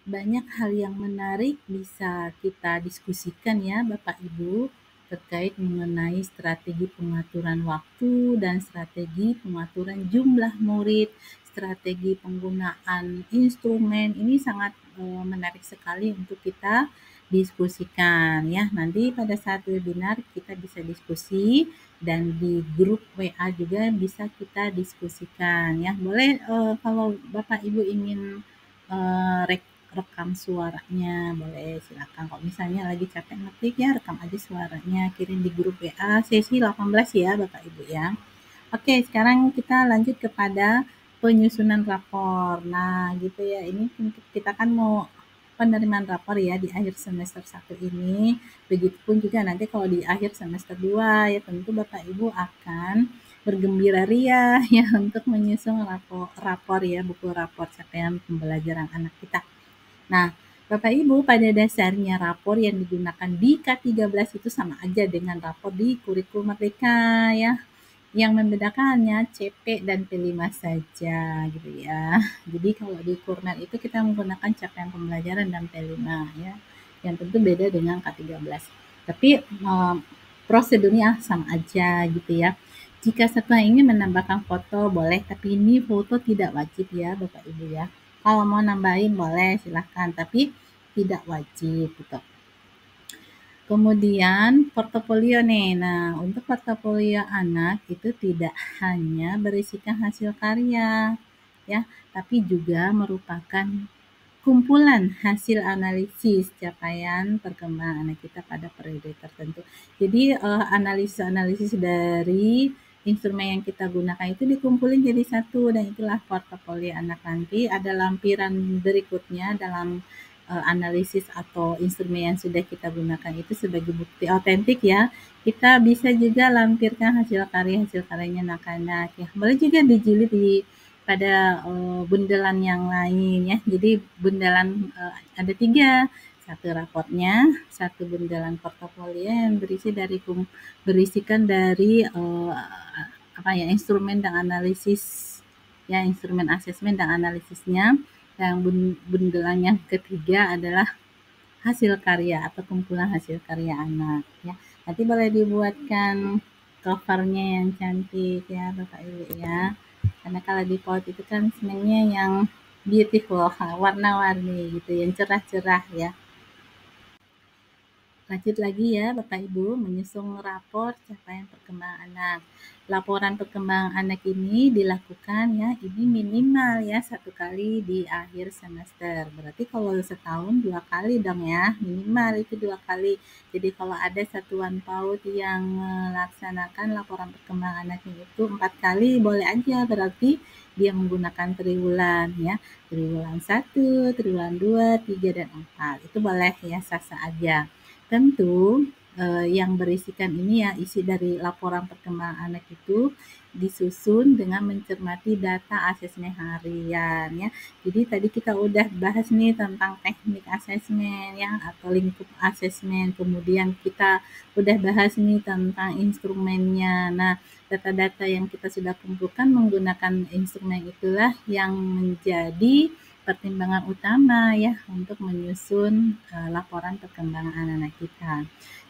Speaker 1: Banyak hal yang menarik bisa kita diskusikan ya Bapak Ibu terkait mengenai strategi pengaturan waktu dan strategi pengaturan jumlah murid, strategi penggunaan instrumen. Ini sangat menarik sekali untuk kita diskusikan ya. Nanti pada saat webinar kita bisa diskusi dan di grup WA juga bisa kita diskusikan ya. Boleh kalau Bapak Ibu ingin rekam suaranya, boleh silakan. Kalau misalnya lagi capek ngetik ya rekam aja suaranya, kirim di grup WA sesi 18 ya Bapak Ibu ya. Oke, sekarang kita lanjut kepada penyusunan rapor. Nah, gitu ya. Ini kita kan mau penerimaan rapor ya di akhir semester 1 ini. Begitupun juga nanti kalau di akhir semester 2 ya tentu Bapak Ibu akan bergembira ria ya untuk menyusun rapor ya, buku rapor capaian pembelajaran anak kita. Nah, Bapak Ibu, pada dasarnya rapor yang digunakan di K13 itu sama aja dengan rapor di kurikulum Merdeka ya. Yang membedakan CP dan P5 saja gitu ya. Jadi kalau di Kurnel itu kita menggunakan capaian pembelajaran dan P5 ya. Yang tentu beda dengan K13. Tapi prosedurnya sama aja gitu ya. Jika setelah ini menambahkan foto boleh, tapi ini foto tidak wajib ya Bapak Ibu ya. Kalau mau nambahin boleh silahkan, tapi tidak wajib gitu. Kemudian portofolio nih. Nah, untuk portofolio anak itu tidak hanya berisikan hasil karya ya, tapi juga merupakan kumpulan hasil analisis capaian perkembangan anak kita pada periode tertentu. Jadi analisis-analisis dari instrumen yang kita gunakan itu dikumpulin jadi satu dan itulah portofolio anak. Nanti ada lampiran berikutnya dalam analisis atau instrumen yang sudah kita gunakan itu sebagai bukti otentik ya. Kita bisa juga lampirkan hasil karyanya anak-anak ya. Boleh juga dijilid di pada bundelan yang lain ya. Jadi bundelan ada 3, satu rapornya, satu bundelan portofolio yang berisikan dari instrumen dan analisis ya, instrumen asesmen dan analisisnya. Yang bundelan yang ketiga adalah hasil karya atau kumpulan hasil karya anak ya. Nanti boleh dibuatkan covernya yang cantik ya Bapak Ibu ya. Karena kalau di PAUD itu kan senangnya yang beautiful, warna-warni gitu, yang cerah-cerah ya. Lanjut lagi ya Bapak Ibu, menyusun rapor capaian perkembangan anak. Laporan perkembangan anak ini dilakukan ya, ini minimal ya 1 kali di akhir semester. Berarti kalau setahun 2 kali dong ya, minimal itu 2 kali. Jadi kalau ada satuan PAUD yang melaksanakan laporan perkembangan anaknya itu 4 kali, boleh aja, berarti dia menggunakan triwulan ya. Triwulan 1, triwulan 2, 3, dan 4. Itu boleh ya, sah-sah aja. Tentu yang berisikan ini ya, isi dari laporan perkembangan anak itu disusun dengan mencermati data asesmen harian ya. Jadi tadi kita udah bahas nih tentang teknik asesmen ya atau lingkup asesmen. Kemudian kita udah bahas nih tentang instrumennya. Nah, data-data yang kita sudah kumpulkan menggunakan instrumen itulah yang menjadi pertimbangan utama ya untuk menyusun laporan perkembangan anak-anak kita.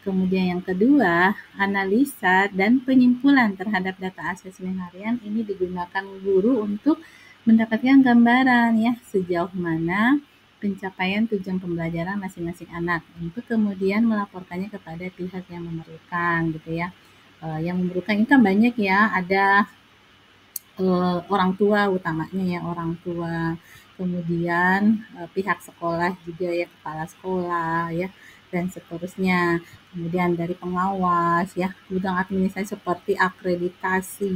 Speaker 1: Kemudian yang kedua, analisa dan penyimpulan terhadap data asesmen harian ini digunakan guru untuk mendapatkan gambaran ya sejauh mana pencapaian tujuan pembelajaran masing-masing anak untuk kemudian melaporkannya kepada pihak yang memerlukan gitu ya. Yang memerlukan ini kan banyak ya, ada orang tua utamanya ya, orang tua, kemudian pihak sekolah juga ya, kepala sekolah ya, dan seterusnya. Kemudian dari pengawas ya, bidang administrasi seperti akreditasi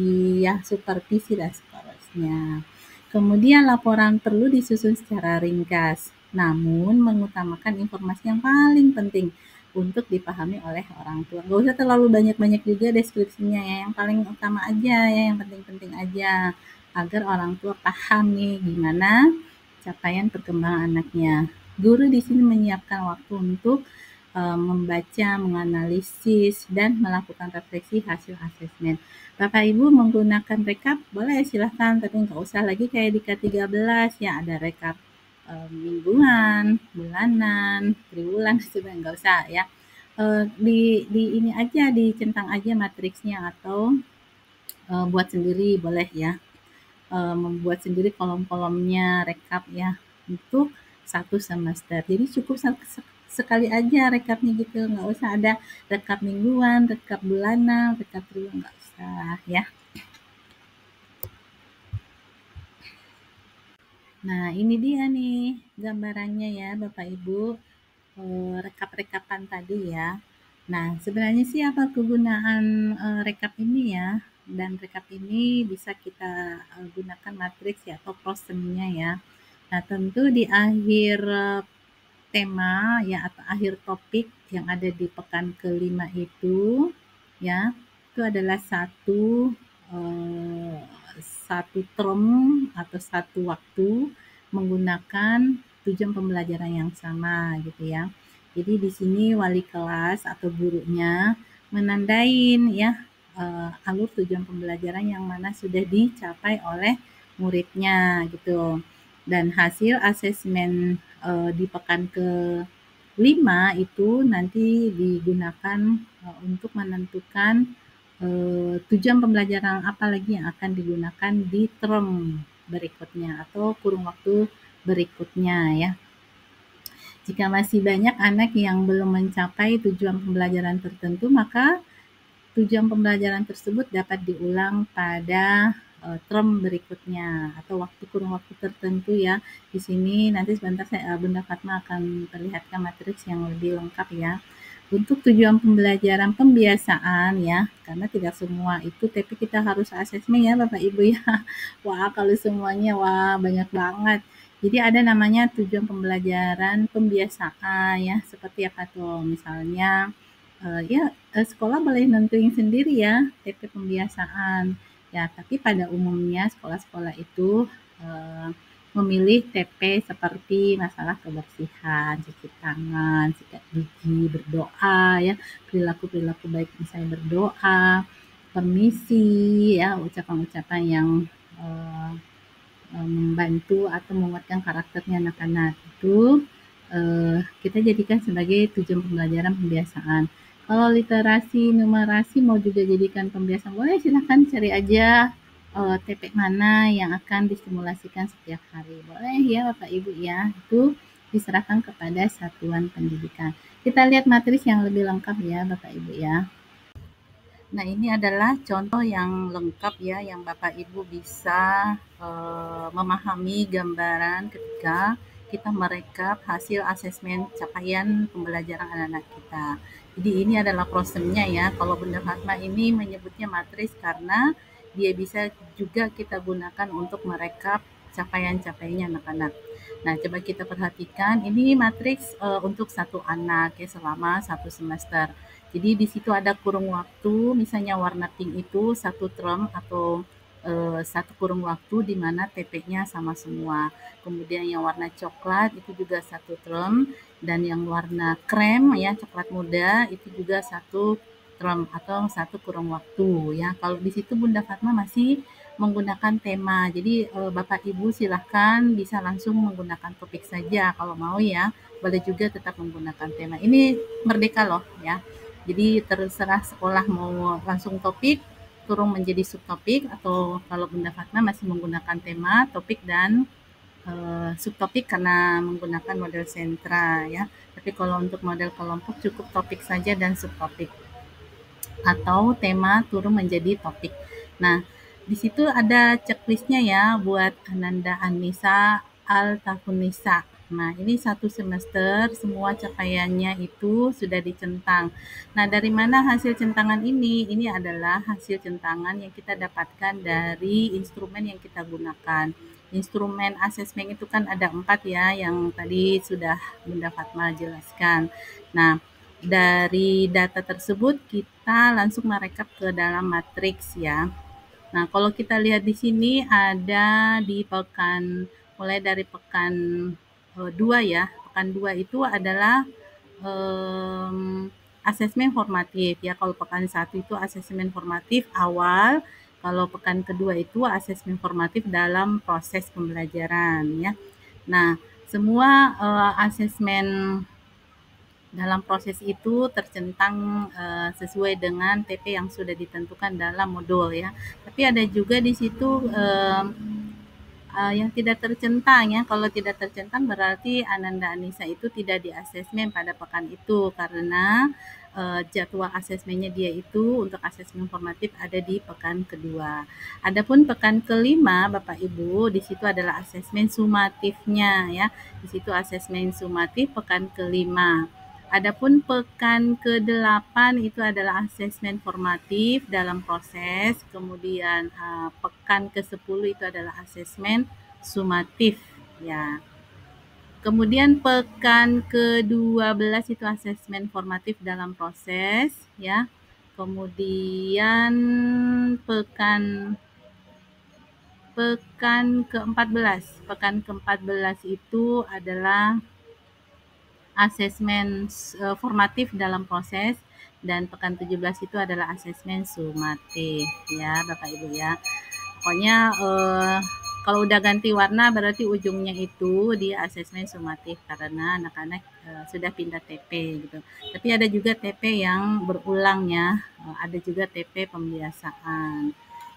Speaker 1: ya, supervisi dan seterusnya. Kemudian laporan perlu disusun secara ringkas, namun mengutamakan informasi yang paling penting untuk dipahami oleh orang tua. Gak usah terlalu banyak-banyak juga deskripsinya ya, yang paling utama aja ya, yang penting-penting aja, agar orang tua paham nih gimana capaian perkembangan anaknya. Guru di sini menyiapkan waktu untuk membaca, menganalisis, dan melakukan refleksi hasil asesmen. Bapak Ibu menggunakan rekap, boleh silahkan, tapi nggak usah lagi kayak di K13 ya, ada rekap mingguan, bulanan, triwulan, sebenarnya nggak usah ya. Di ini aja, dicentang aja matriksnya atau buat sendiri boleh ya. Membuat sendiri kolom-kolomnya rekap ya untuk 1 semester. Jadi cukup sekali aja rekapnya gitu, nggak usah ada rekap mingguan, rekap bulanan, rekap triwulan, nggak usah ya. Nah, ini dia nih gambarannya ya Bapak Ibu, rekap-rekapan tadi ya. Nah, sebenarnya sih apa kegunaan, rekap ini ya, dan rekap ini bisa kita, gunakan matriks ya atau prosesnya ya. Nah, tentu di akhir, tema ya atau akhir topik yang ada di pekan kelima itu ya, itu adalah eh, satu term atau satu waktu menggunakan tujuan pembelajaran yang sama gitu ya. Jadi di sini wali kelas atau gurunya menandain ya alur tujuan pembelajaran yang mana sudah dicapai oleh muridnya gitu. Dan hasil asesmen di pekan ke-5 itu nanti digunakan untuk menentukan tujuan pembelajaran apa lagi yang akan digunakan di term berikutnya atau kurun waktu berikutnya ya. Jika masih banyak anak yang belum mencapai tujuan pembelajaran tertentu, maka tujuan pembelajaran tersebut dapat diulang pada term berikutnya atau kurun waktu tertentu ya. Di sini nanti sebentar Bunda Fatma akan perlihatkan matriks yang lebih lengkap ya. Untuk tujuan pembelajaran pembiasaan ya, karena tidak semua itu tapi kita harus asesmen ya Bapak Ibu ya. Wah, kalau semuanya wah banyak banget. Jadi ada namanya tujuan pembelajaran pembiasaan ya, seperti apa tuh? Misalnya ya sekolah boleh nentuin sendiri ya TP pembiasaan. Ya, tapi pada umumnya sekolah-sekolah itu eh, memilih TP seperti masalah kebersihan, cuci tangan, sikat gigi, berdoa ya, perilaku-perilaku baik misalnya berdoa, permisi ya, ucapan-ucapan yang eh, membantu atau menguatkan karakternya anak-anak itu kita jadikan sebagai tujuan pembelajaran pembiasaan. Kalau literasi, numerasi mau juga jadikan pembiasaan, boleh silahkan cari aja TP mana yang akan disimulasikan setiap hari. Boleh ya Bapak Ibu ya, itu diserahkan kepada satuan pendidikan. Kita lihat matris yang lebih lengkap ya Bapak Ibu ya. Nah, ini adalah contoh yang lengkap ya, yang Bapak Ibu bisa memahami gambaran ketika kita merekap hasil asesmen capaian pembelajaran anak-anak kita. Jadi ini adalah prosesnya ya. Kalau Bunda Fatma ini menyebutnya matris karena dia bisa juga kita gunakan untuk merekap capaian-capaiannya anak-anak. Nah, coba kita perhatikan ini matriks untuk satu anak ya selama satu semester. Jadi di situ ada kurung waktu, misalnya warna pink itu satu term atau satu kurung waktu di mana TP-nya sama semua. Kemudian yang warna coklat itu juga satu term dan yang warna krem ya coklat muda itu juga satu term atau satu kurung waktu ya. Kalau di situ Bunda Fatma masih menggunakan tema. Jadi Bapak Ibu silahkan bisa langsung menggunakan topik saja kalau mau ya. Boleh juga tetap menggunakan tema. Ini merdeka loh ya. Jadi terserah sekolah mau langsung topik, turun menjadi subtopik, atau kalau Bunda Fatma masih menggunakan tema, topik, dan subtopik karena menggunakan model sentra ya. Tapi kalau untuk model kelompok cukup topik saja dan subtopik. Atau tema turun menjadi topik. Nah, di situ ada checklistnya ya buat Ananda Anissa Al-Tahunisa. Nah, ini satu semester semua capaiannya itu sudah dicentang. Nah, dari mana hasil centangan ini? Ini adalah hasil centangan yang kita dapatkan dari instrumen yang kita gunakan. Instrumen asesmen itu kan ada 4 ya, yang tadi sudah Bunda Fatma jelaskan. Nah, dari data tersebut kita langsung merekap ke dalam matriks ya. Nah, kalau kita lihat di sini ada di pekan mulai dari pekan 2 ya. Pekan 2 itu adalah asesmen formatif ya. Kalau pekan 1 itu asesmen formatif awal, kalau pekan kedua itu asesmen formatif dalam proses pembelajaran ya. Nah, semua asesmen dalam proses itu tercentang sesuai dengan TP yang sudah ditentukan dalam modul ya. Tapi ada juga di situ yang tidak tercentang ya. Kalau tidak tercentang berarti Ananda Anissa itu tidak di asesmen pada pekan itu karena jadwal asesmennya dia itu untuk asesmen formatif ada di pekan kedua. Adapun pekan kelima Bapak Ibu di situ adalah asesmen sumatifnya ya. Di situ asesmen sumatif pekan kelima. Adapun pekan ke-8 itu adalah asesmen formatif dalam proses, kemudian pekan ke-10 itu adalah asesmen sumatif ya. Kemudian pekan ke-12 itu asesmen formatif dalam proses ya. Kemudian pekan ke-14. Pekan ke-14 itu adalah asesmen formatif dalam proses dan pekan 17 itu adalah asesmen sumatif ya Bapak Ibu ya. Pokoknya kalau udah ganti warna berarti ujungnya itu di asesmen sumatif karena anak-anak sudah pindah TP gitu. Tapi ada juga TP yang berulang ya. Ada juga TP pembiasaan.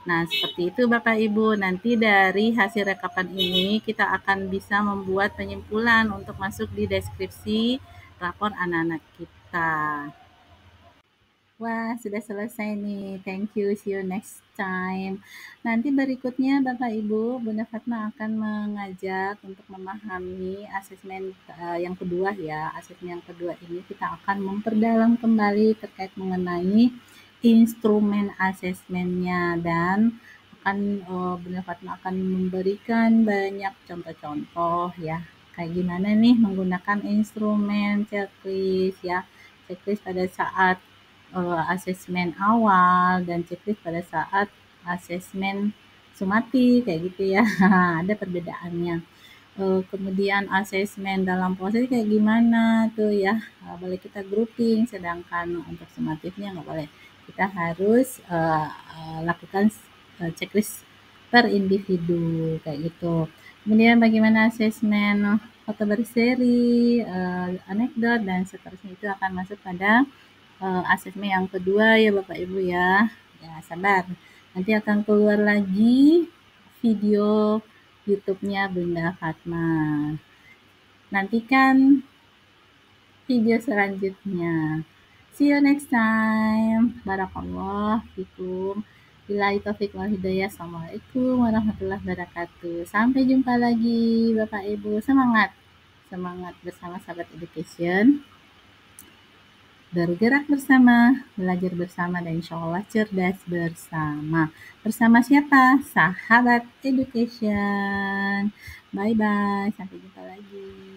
Speaker 1: Nah, seperti itu Bapak Ibu. Nanti dari hasil rekapan ini kita akan bisa membuat penyimpulan untuk masuk di deskripsi rapor anak-anak kita. Wah, sudah selesai nih. Thank you. See you next time. Nanti berikutnya Bapak Ibu, Bunda Fatma akan mengajak untuk memahami asesmen yang kedua ya. Asesmen yang kedua ini kita akan memperdalam kembali terkait mengenai instrumen asesmennya dan Bunda Fatma akan memberikan banyak contoh-contoh ya. Kayak gimana nih menggunakan instrumen checklist ya. Checklist pada saat asesmen awal dan checklist pada saat asesmen sumatif kayak gitu ya. Ada perbedaannya. Kemudian asesmen dalam proses kayak gimana tuh ya, boleh kita grouping, sedangkan untuk sumatifnya nggak boleh. Kita harus lakukan checklist per individu kayak gitu. Kemudian bagaimana asesmen foto berseri, anekdot dan seterusnya itu akan masuk pada asesmen yang kedua ya Bapak Ibu ya. Ya sabar, nanti akan keluar lagi video YouTube-nya Bunda Fatma. Nantikan video selanjutnya. See you next time. Barakallah fikum. Billahi taufiq wal hidayah. Assalamualaikum warahmatullahi wabarakatuh. Sampai jumpa lagi Bapak Ibu. Semangat. Semangat bersama sahabat education. Bergerak bersama, belajar bersama, dan insya Allah cerdas bersama. Bersama siapa? Sahabat education. Bye-bye. Sampai jumpa lagi.